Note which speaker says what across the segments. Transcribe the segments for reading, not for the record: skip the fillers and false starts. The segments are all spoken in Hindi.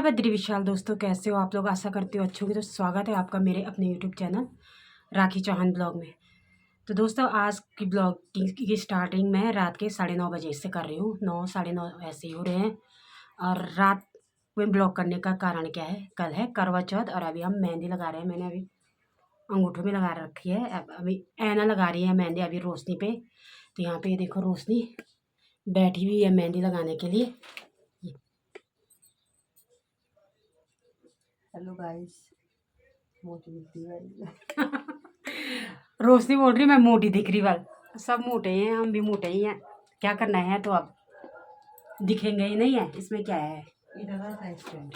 Speaker 1: बद्री विशाल दोस्तों, कैसे हो आप लोग? आशा करती हो अच्छे होंगे। तो स्वागत है आपका मेरे अपने यूट्यूब चैनल राखी चौहान ब्लॉग में। तो दोस्तों, आज की ब्लॉग की स्टार्टिंग मैं रात के 9:30 बजे से कर रही हूँ। 9 9:30 ऐसे ही हो रहे हैं। और रात में ब्लॉग करने का कारण क्या है, कल है करवा चौथ और अभी हम मेहंदी लगा रहे हैं। मैंने अभी अंगूठों में लगा रखी है, अभी ऐना लगा रही है मेहंदी अभी रोशनी पे। तो यहाँ पे ये देखो रोशनी बैठी हुई है मेहंदी लगाने के लिए।
Speaker 2: हेलो गाइस, मोटी दिखती है।
Speaker 1: रोशनी बोल रही मैं मोटी दिख रही। वाल सब मोटे हैं, हम भी मोटे ही हैं। क्या करना है, तो अब दिखेंगे ही नहीं है, इसमें क्या है।
Speaker 2: इधर का स्टैंड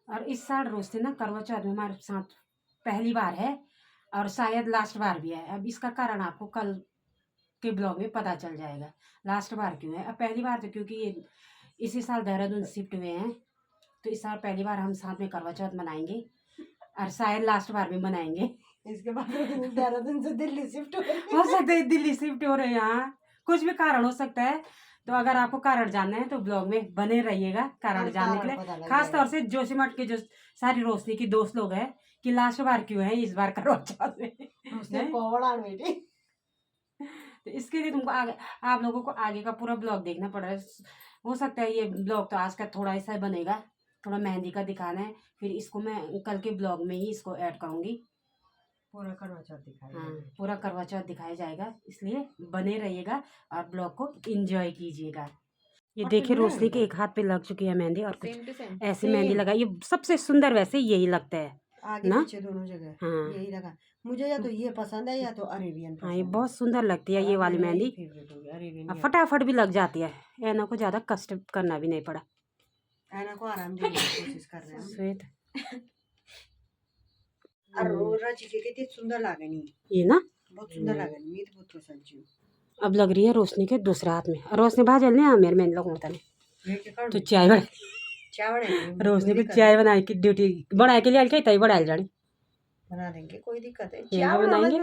Speaker 1: और इस साल रोशनी ना करवा चौथ में हमारे साथ पहली बार है और शायद लास्ट बार भी है। अब इसका कारण आपको कल के ब्लॉग में पता चल जाएगा लास्ट बार क्यों है। अब पहली बार तो क्योंकि ये इसी साल देहरादून शिफ्ट हुए हैं, तो इस साल पहली बार हम साथ में करवा चौथ मनाएंगे और शायद लास्ट बार भी मनाएंगे।
Speaker 2: इसके बाद देहरादून से दिल्ली शिफ्ट
Speaker 1: हो सकता है दिल्ली शिफ्ट हो रहे हैं, यहाँ कुछ भी कारण हो सकता है। तो अगर आपको कारण जानना है तो ब्लॉग में बने रहिएगा कारण जानने के लिए। खास तौर से जोशीमठ के जो सारी रोशनी की दोस्त लोग हैं कि लास्ट बार क्यों है इस बार करवा चौथ में। तो इसके लिए तुमको आगे आप लोगों को आगे का पूरा ब्लॉग देखना पड़ रहा है। हो सकता है ये ब्लॉग तो आज का थोड़ा ऐसा बनेगा, थोड़ा मेहंदी का दिखाना है, फिर इसको मैं कल के ब्लॉग में ही इसको ऐड करूँगी।
Speaker 2: पूरा करवा चौथ दिखाया।
Speaker 1: हाँ, पूरा करवा चौथ दिखाया जाएगा, इसलिए बने रहिएगा और ब्लॉग को एंजॉय कीजिएगा। ये देखिए रोशनी के एक हाथ पे लग चुकी है मेहंदी और कुछ ऐसी मेहंदी लगाई। ये सबसे सुंदर वैसे यही लगता है
Speaker 2: आगे
Speaker 1: ना,
Speaker 2: पीछे दोनों जगह।
Speaker 1: हाँ
Speaker 2: यही लगा मुझे, या तो ये पसंद है या तो अरेबियन।
Speaker 1: हाँ, ये बहुत सुंदर लगती है ये वाली मेहंदी।
Speaker 2: अरेबियन
Speaker 1: फटाफट भी लग जाती है, ऐना को ज्यादा कष्ट करना भी नहीं पड़ा।
Speaker 2: ऐना को आराम देने की कोशिश कर रहे हैं।
Speaker 1: श्वेत
Speaker 2: और रची के कितनी सुंदर लागे नहीं,
Speaker 1: ये ना
Speaker 2: बहुत सुंदर लागे नहीं, मैं तो बहुत पसंद छी।
Speaker 1: अब लग रही है रोशनी के दूसरे हाथ में। और रोशनी भाजल नहीं मेरे में लोग होता नहीं तो चाय बना रोशनी को चाय बनाए की ड्यूटी बनाए के लिए तई बढ़ाई जानी
Speaker 2: बना देंगे, कोई दिक्कत है।
Speaker 1: चाय बनाएंगे,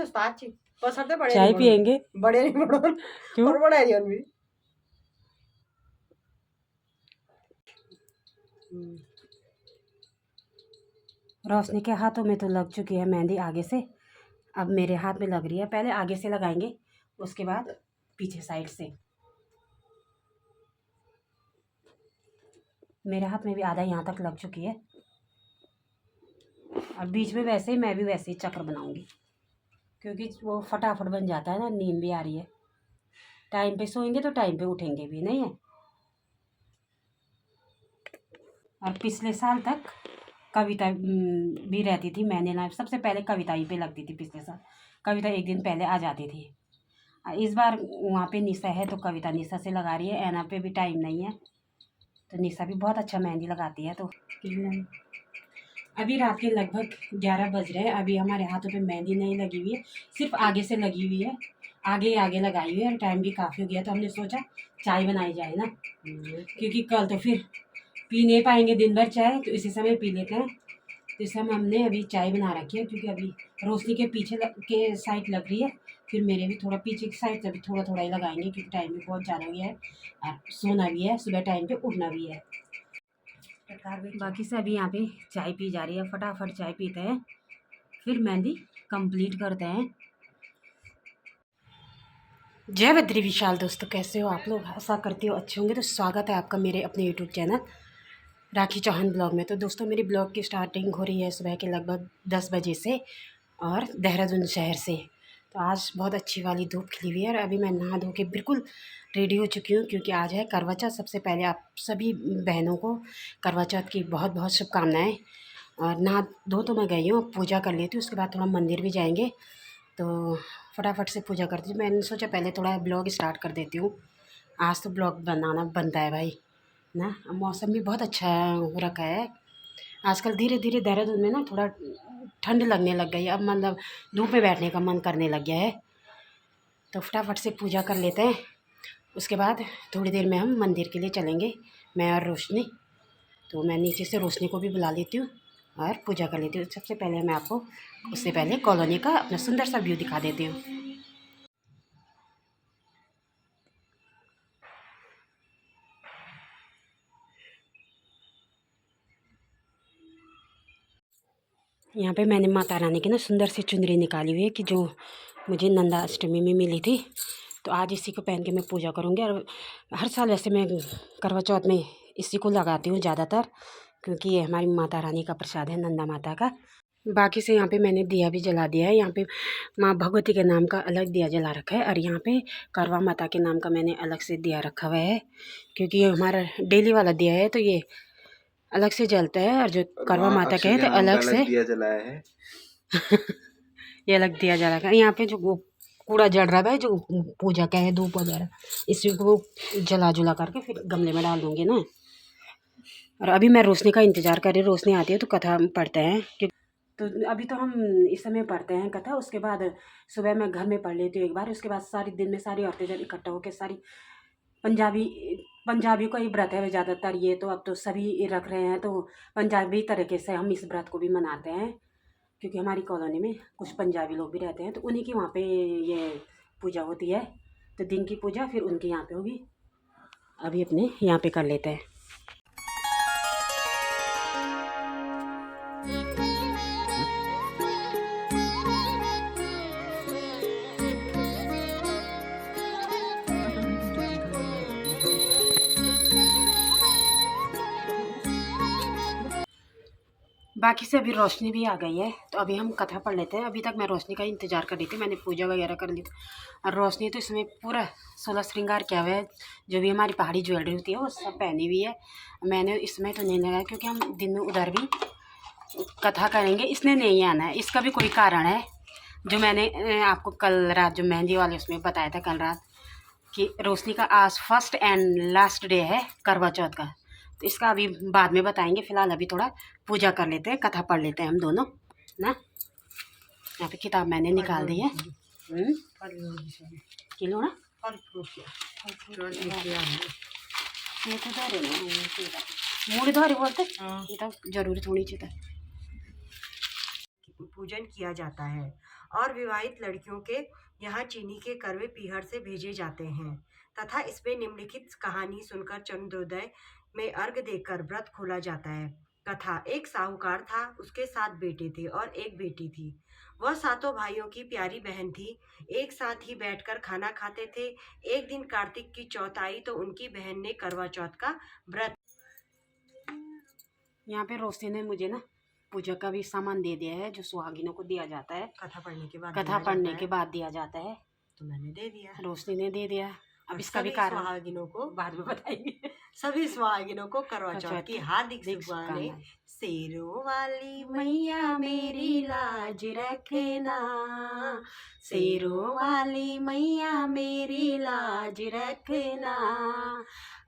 Speaker 2: बड़े
Speaker 1: चाय पियेंगे।
Speaker 2: बड़े नहीं बड़ो
Speaker 1: क्यों
Speaker 2: और बड़ा दियो भी।
Speaker 1: रोशनी के हाथों में तो लग चुकी है मेहंदी आगे से, अब मेरे हाथ में लग रही है। पहले आगे से लगाएंगे, उसके बाद पीछे साइड से। मेरे हाथ में भी आधा यहाँ तक लग चुकी है और बीच में वैसे ही मैं भी वैसे ही चक्र बनाऊंगी, क्योंकि वो फटाफट बन जाता है ना। नींद भी आ रही है, टाइम पे सोएंगे तो टाइम पे उठेंगे भी नहीं है। और पिछले साल तक कविता भी रहती थी, मैंने ना सबसे पहले कविता ही पे लगती थी। पिछले साल कविता एक दिन पहले आ जाती थी। इस बार वहाँ पे निशा है तो कविता निशा से लगा रही है, ऐना पे भी टाइम नहीं है तो निशा भी बहुत अच्छा मेहंदी लगाती है। तो अभी रात के लगभग 11 बज रहे हैं, अभी हमारे हाथों पे मेहंदी नहीं लगी हुई है, सिर्फ आगे से लगी हुई है, आगे आगे लगाई हुई है। और टाइम भी काफ़ी हो गया तो हमने सोचा चाय बनाई जाए ना, क्योंकि कल तो फिर पी नहीं पाएंगे दिन भर चाय, तो इसी समय पी लेते हैं। तो इस समय हमने अभी चाय बना रखी है, क्योंकि अभी रोशनी के पीछे के साइड लग रही है, फिर मेरे भी थोड़ा पीछे की साइड से अभी थोड़ा थोड़ा ही लगाएंगे, क्योंकि टाइम भी बहुत ज़्यादा हो गया है और सोना भी है, सुबह टाइम पे उठना भी है। बाकी से अभी यहाँ पे चाय पी जा रही है, फटाफट चाय पीते हैं फिर मेहंदी कंप्लीट करते हैं। जय बद्री विशाल दोस्तों, कैसे हो आप लोग? आशा करती हो अच्छे होंगे। तो स्वागत है आपका मेरे अपने यूट्यूब चैनल राखी चौहान ब्लॉग में। तो दोस्तों, मेरी ब्लॉग की स्टार्टिंग हो रही है सुबह के लगभग 10 बजे से और देहरादून शहर से। तो आज बहुत अच्छी वाली धूप खिली हुई है और अभी मैं नहा धो के बिल्कुल रेडी हो चुकी हूँ, क्योंकि आज है करवा चौथ। सबसे पहले आप सभी बहनों को करवा चौथ की बहुत बहुत शुभकामनाएँ। और नहा धो तो मैं गई हूँ, पूजा कर लेती हूँ, उसके बाद थोड़ा मंदिर भी जाएंगे। तो फटाफट से पूजा करती हूँ। मैंने सोचा पहले थोड़ा ब्लॉग स्टार्ट कर देती हूँ आज तो ब्लॉग बनाना बनता है भाई ना। मौसम भी बहुत अच्छा हो रखा है आजकल। धीरे धीरे देहरादून में ना थोड़ा ठंड लगने लग गई है। अब मतलब धूप में बैठने का मन करने लग गया है। तो फटाफट से पूजा कर लेते हैं, उसके बाद थोड़ी देर में हम मंदिर के लिए चलेंगे, मैं और रोशनी। तो मैं नीचे से रोशनी को भी बुला लेती हूँ और पूजा कर लेती हूँ। सबसे पहले मैं आपको उससे पहले कॉलोनी का अपना सुंदर सा व्यू दिखा देती हूँ। यहाँ पे मैंने माता रानी की ना सुंदर सी चुनरी निकाली हुई है कि जो मुझे नंदा अष्टमी में मिली थी। तो आज इसी को पहन के मैं पूजा करूँगी। और हर साल वैसे मैं करवा चौथ में इसी को लगाती हूँ ज़्यादातर, क्योंकि ये हमारी माता रानी का प्रसाद है, नंदा माता का। बाकी से यहाँ पे मैंने दिया भी जला दिया है। यहाँ पे माँ भगवती के नाम का अलग दिया जला रखा है और यहाँ पे करवा माता के नाम का मैंने अलग से दिया रखा हुआ है, क्योंकि ये हमारा डेली वाला दिया है तो ये अलग से जलता है। और जो करवा माता का है तो अलग से
Speaker 3: दिया जलाया है।
Speaker 1: ये अलग दिया जला रखा है। यहाँ पे जो कूड़ा जल रहा है जो पूजा का है, धूप वगैरह, इसी को जला जुला करके फिर गमले में डाल दूँगी ना। और अभी मैं रोशनी का इंतज़ार कर रही हूँ, रोशनी आती है तो कथा पढ़ते हैं। तो अभी तो हम इस समय पढ़ते हैं कथा, उसके बाद सुबह मैं घर में पढ़ लेती हूँ एक बार। उसके बाद सारी दिन में सारी औरतें जब इकट्ठा होकर सारी पंजाबी का ही व्रत है ज़्यादातर ये, तो अब तो सभी रख रहे हैं। तो पंजाबी तरीके से हम इस व्रत को भी मनाते हैं, क्योंकि हमारी कॉलोनी में कुछ पंजाबी लोग भी रहते हैं, तो उन्हीं की वहाँ पे ये पूजा होती है। तो दिन की पूजा फिर उनके यहाँ पे होगी। अभी अपने यहाँ पे कर लेते हैं। बाकी से अभी रोशनी भी आ गई है, तो अभी हम कथा पढ़ लेते हैं। अभी तक मैं रोशनी का इंतज़ार कर रही थी, मैंने पूजा वगैरह कर ली थी। और रोशनी तो इसमें पूरा 16 श्रृंगार किया हुआ है, जो भी हमारी पहाड़ी ज्वेलरी होती है वो सब पहनी हुई है। मैंने इसमें तो नहीं लगाया, क्योंकि हम दिन में उधर भी कथा करेंगे, इसने नहीं आना है। इसका भी कोई कारण है, जो मैंने आपको कल रात जो मेहंदी वाले उसमें बताया था कल रात, कि रोशनी का आज फर्स्ट एंड लास्ट डे है करवा चौथ का। तो इसका अभी बाद में बताएंगे, फ़िलहाल अभी थोड़ा पूजा कर लेते हैं, कथा पढ़ लेते हैं हम दोनों ना। यहाँ पे किताब मैंने निकाल दी है। किलो ना मूड धोरे बोलते ये तो जरूरी थोड़ी चीज़ है।
Speaker 2: पूजन किया जाता है और विवाहित लड़कियों के यहाँ चीनी के करवे पीहर से भेजे जाते हैं तथा इसमें निम्नलिखित कहानी सुनकर चंद्रोदय में अर्घ देकर व्रत खोला जाता है। कथा। एक साहूकार था, उसके 7 बेटे थे और एक बेटी थी। वह सातों भाइयों की प्यारी बहन थी। एक साथ ही बैठकर खाना खाते थे। एक दिन कार्तिक की चौथ आई तो उनकी बहन ने करवा चौथ का व्रत।
Speaker 1: यहाँ पे रोशनी ने मुझे ना पूजा का भी सामान दे दिया है, जो सुहागिनों को दिया जाता है
Speaker 2: कथा पढ़ने के बाद
Speaker 1: दिया जाता है।
Speaker 2: तो मैंने दे दिया,
Speaker 1: रोशनी ने दे दिया। अब इसका भी कारण
Speaker 2: सुहागिनों को
Speaker 1: बाद में बताएंगे।
Speaker 2: सभी सुहागिनों को करवा चौथ की हार्दिक शुभकामनाएं। शेरों वाली मैया मेरी लाज रखना, शेरों वाली मैया मेरी लाज रखना,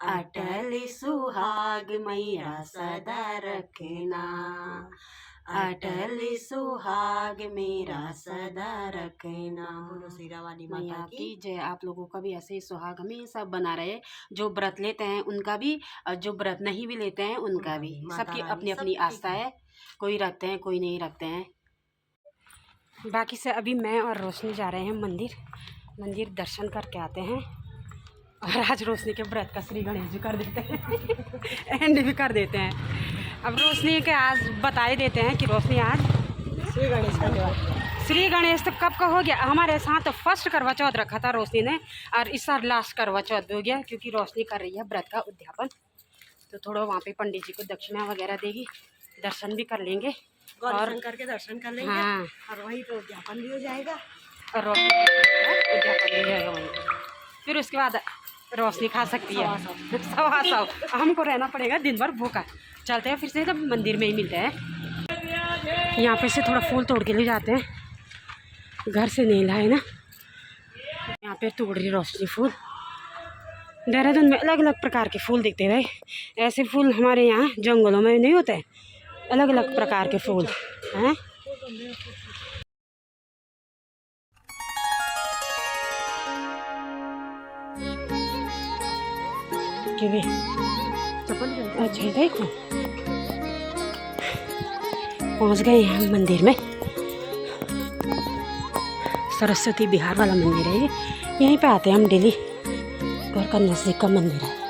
Speaker 2: अटल सुहाग मैया सदा रखना, अटल सुहाग मेरा सदा रखना। बोलो शेरा वाली माता की
Speaker 1: जय। आप लोगों का भी ऐसे ही सुहाग हमेशा बना रहे, जो व्रत लेते हैं उनका भी, और जो व्रत नहीं भी लेते हैं उनका भी। सबकी अपनी अपनी आस्था है, कोई रखते हैं कोई नहीं रखते हैं। बाकी से अभी मैं और रोशनी जा रहे हैं मंदिर दर्शन करके आते हैं। और आज रोशनी के व्रत का श्री गणेश भी कर देते हैं एंड भी कर देते हैं। अब रोशनी के आज बता ही देते हैं कि रोशनी आज
Speaker 2: श्री गणेश का त्योहार।
Speaker 1: श्री गणेश तो कब का हो गया हमारे साथ। तो फर्स्ट करवा चौथ रखा था रोशनी ने, और इस साल लास्ट करवा चौथ भी हो गया, क्योंकि रोशनी कर रही है व्रत का उद्यापन। तो थोड़ा वहाँ पे पंडित जी को दक्षिणा वगैरह देगी, दर्शन भी कर लेंगे
Speaker 2: और करके दर्शन कर लेंगे।
Speaker 1: हाँ,
Speaker 2: और वही तो उद्यापन भी हो जाएगा
Speaker 1: और रोशनी उद्यापन भी हो जाएगा वहीं। फिर उसके बाद रोशनी खा सकती है 100। हमको रहना पड़ेगा दिन भर भूखा। चलते हैं फिर से, जब मंदिर में ही मिलते हैं। यहाँ पे से थोड़ा फूल तोड़ के ले जाते हैं, घर से नहीं लाए ना। यहाँ पे तोड़ रही रोशनी फूल। देहरादून में अलग अलग प्रकार के फूल दिखते हैं भाई। ऐसे फूल हमारे यहाँ जंगलों में नहीं होते, अलग अलग प्रकार के फूल हैं। अच्छा देखो पहुँच गए हैं हम मंदिर में। सरस्वती बिहार वाला मंदिर है ये, यहीं पे आते हैं हम डेली, घर का नज़दीक का मंदिर है।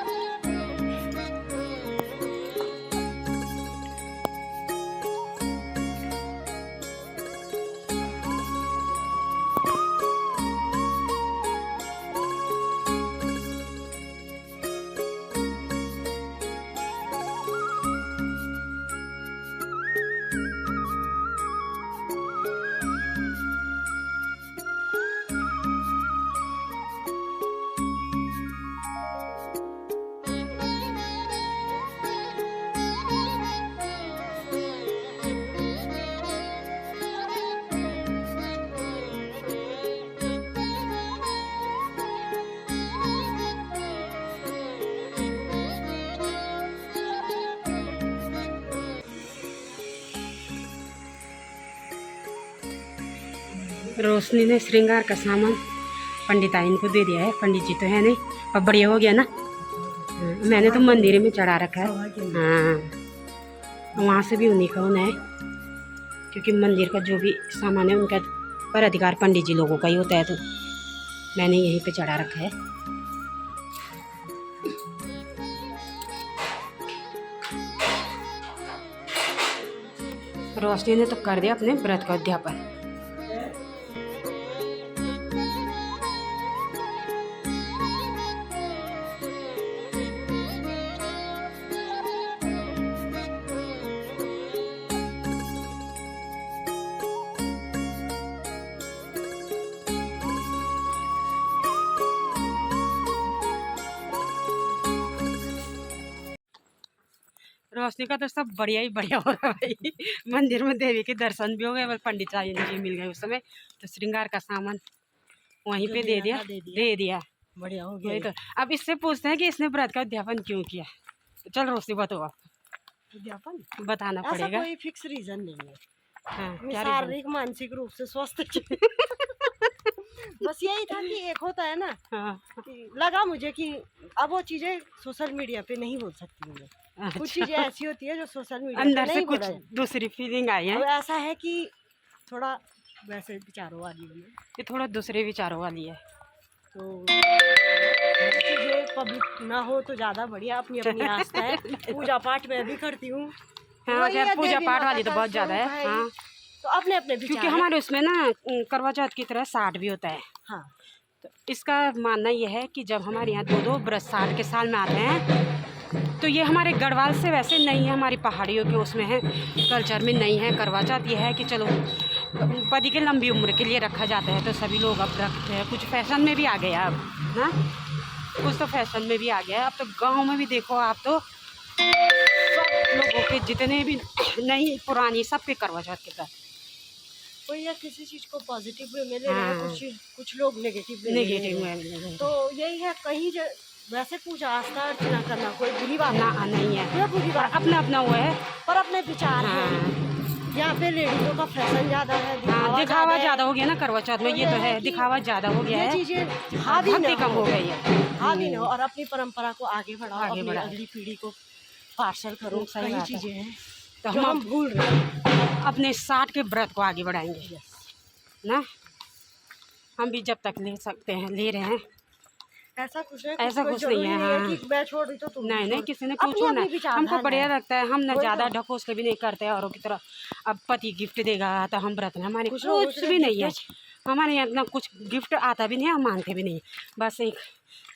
Speaker 1: रोशनी ने श्रृंगार का सामान पंडिताइन को दे दिया है। पंडित जी तो है नहीं, अब बढ़िया हो गया ना। मैंने तो मंदिर में चढ़ा रखा है। हाँ, वहाँ से भी उन्हीं का होना है, क्योंकि मंदिर का जो भी सामान है उनका पर अधिकार पंडित जी लोगों का ही होता है, तो मैंने यहीं पे चढ़ा रखा है। रोशनी ने तो कर दिया अपने व्रत का उद्यापन। रोशनी का तो सब बढ़िया ही बढ़िया हो रहा है भाई। मंदिर में देवी के दर्शन भी हो गए, पंडित जी मिल गए उस समय, तो श्रृंगार का सामान वहीं पे दे दिया।
Speaker 2: बढ़िया हो गया।
Speaker 1: तो अब इससे पूछते हैं कि इसने व्रत का उद्यापन क्यों किया। तो चल रोशनी बताओ,
Speaker 2: उद्यापन
Speaker 1: बताना पड़ेगा।
Speaker 2: कोई फिक्स रीजन नहीं है।
Speaker 1: हाँ, क्या
Speaker 2: शारीरिक मानसिक रूप से स्वस्थ बस यही था कि एक होता है ना,
Speaker 1: हाँ,
Speaker 2: कि लगा मुझे कि अब वो चीजें सोशल मीडिया पे नहीं बोल सकती हूँ।
Speaker 1: अच्छा।
Speaker 2: कुछ चीजें ऐसी होती है जो सोशल मीडिया
Speaker 1: अंदर
Speaker 2: पे
Speaker 1: से
Speaker 2: नहीं
Speaker 1: कुछ दूसरी फीलिंग आई है।
Speaker 2: ऐसा है कि थोड़ा वैसे विचारों वाली है,
Speaker 1: ये थोड़ा दूसरे विचारों वाली है,
Speaker 2: तो चीजें पब्लिक ना हो तो ज्यादा बढ़िया। अपनी अपनी आस्था है। पूजा पाठ मैं भी करती हूँ।
Speaker 1: हाँ, खैर पूजा पाठ वाली तो बहुत ज्यादा है। हाँ,
Speaker 2: तो अपने अपने
Speaker 1: क्योंकि हमारे उसमें ना करवा चौथ की तरह 60 भी होता है।
Speaker 2: हाँ,
Speaker 1: तो इसका मानना यह है कि जब हमारे यहाँ दो व्रत 60 के साल में आते हैं, तो ये हमारे गढ़वाल से वैसे नहीं है, हमारी पहाड़ियों के उसमें है, कल्चर में नहीं है। करवा चौथ ये है कि चलो पति के लंबी उम्र के लिए रखा जाता है, तो सभी लोग अब रखते हैं। कुछ फैशन में भी आ गया अब ना, कुछ तो फैशन में भी आ गया है। अब तो गाँव में भी देखो आप, तो सब लोगों के जितने भी नहीं पुरानी सब पे करवा चौथ के साथ
Speaker 2: कोई या किसी चीज को पॉजिटिव वे में ले रहा है, कुछ लोग नेगेटिव में। तो यही है, कहीं वैसे पूजा आस्था अर्चना करना कोई बुरी बात
Speaker 1: नहीं है,
Speaker 2: कोई बुरी बात
Speaker 1: अपना अपना वो है,
Speaker 2: पर अपने विचार हैं। यहाँ पे लेडीजों का फैशन ज्यादा है,
Speaker 1: दिखावा ज्यादा हो गया ना करवा चौथ में। ये तो है, दिखावा ज्यादा हो गया है,
Speaker 2: चीजें
Speaker 1: भक्ति कम हो गई है।
Speaker 2: हावी ना, और अपनी परंपरा को आगे बढ़ाओ, अपनी अगली पीढ़ी को पार्सल करो। सही चीजें हैं तो हम भूल रहे हैं।
Speaker 1: अपने 60 के व्रत को आगे बढ़ाएंगे ना, हम भी जब तक ले सकते हैं ले रहे हैं।
Speaker 2: ऐसा कुछ नहीं
Speaker 1: है। हाँ,
Speaker 2: कि मैं छोड़ रही तो तुम
Speaker 1: नहीं, किसी ने कुछ छोड़ना है। हमको बढ़िया लगता है, हम न ज़्यादा ढकोसले भी नहीं करते औरों की तरह। अब पति गिफ्ट देगा तो हम व्रत में, हमारे कुछ भी नहीं है। हमारे यहाँ इतना कुछ गिफ्ट आता भी नहीं है, हम मानते भी नहीं। बस एक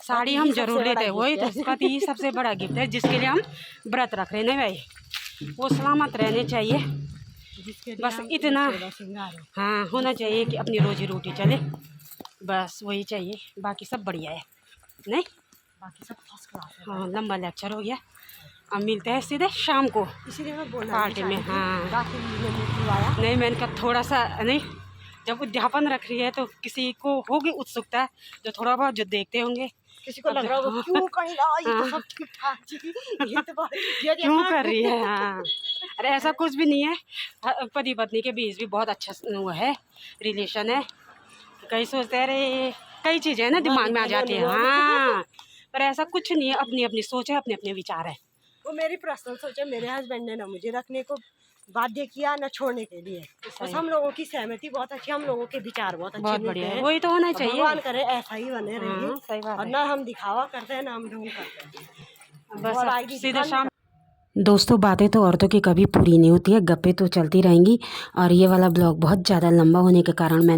Speaker 1: साड़ी हम जरूर लेते हैं, वही तो पति ही सबसे बड़ा गिफ्ट है, जिसके लिए हम व्रत रख रहे हैं भाई। वो सलामत रहने चाहिए, बस इतना हाँ होना चाहिए कि अपनी रोजी रोटी चले, बस वही चाहिए। बाकी सब बढ़िया है, नहीं
Speaker 2: बाकी सब फर्स्ट क्लास है।
Speaker 1: हाँ, लंबा लेक्चर हो गया, अब मिलते हैं सीधे शाम को
Speaker 2: इसीलिए मैं बोल
Speaker 1: पार्टी में। हाँ
Speaker 2: नहीं,
Speaker 1: मैंने कहा थोड़ा सा नहीं, जब उद्यापन रख रही है तो किसी को होगी उत्सुकता, जो थोड़ा बहुत जो देखते होंगे
Speaker 2: किसी को लग रहा होगा क्यों कहीं ना, ये तो सब ठीक ठाक जी, ये तो ये
Speaker 1: क्यों कर रही है। हाँ, अरे ऐसा कुछ भी नहीं है, पति पत्नी के बीच भी बहुत अच्छा वो है, रिलेशन है। कई सोचते हैं अरे कई चीज़ें हैं ना दिमाग में आ जाती है। हाँ, पर ऐसा कुछ नहीं है, अपनी अपनी सोच है, अपने अपने विचार है।
Speaker 2: वो मेरी पर्सनल सोच है, मेरे हस्बैंड ने ना मुझे रखने को बाध्य किया ना छोड़ने के लिए, बस हम लोगों की सहमति बहुत अच्छी, हम लोगों के विचार बहुत अच्छे
Speaker 1: बहुत
Speaker 2: मिलते
Speaker 1: बढ़िया है,
Speaker 2: हैं।
Speaker 1: वही तो होना चाहिए।
Speaker 2: भगवान करे ऐसा ही बने रहिए।
Speaker 1: हाँ, सही बात
Speaker 2: और
Speaker 1: है।
Speaker 2: ना हम दिखावा करते हैं ना हम ढोंग करते हैं।
Speaker 1: बस
Speaker 2: और
Speaker 1: अब
Speaker 2: आएगी
Speaker 1: सीधे
Speaker 2: दुकान
Speaker 1: शाम।
Speaker 2: में।
Speaker 1: दोस्तों बातें तो औरतों की कभी पूरी नहीं होती है, गप्पे तो चलती रहेंगी। और ये वाला ब्लॉग बहुत ज़्यादा लंबा होने के कारण मैं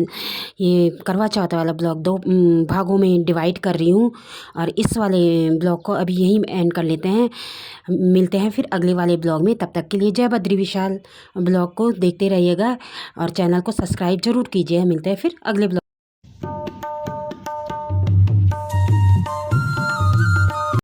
Speaker 1: ये करवा चौथ वाला ब्लॉग 2 भागों में डिवाइड कर रही हूँ। और इस वाले ब्लॉग को अभी यहीं एंड कर लेते हैं। मिलते हैं फिर अगले वाले ब्लॉग में, तब तक के लिए जय बद्री विशाल ब्लॉग को देखते रहिएगा और चैनल को सब्सक्राइब ज़रूर कीजिए। मिलते हैं फिर अगले ब्लॉग।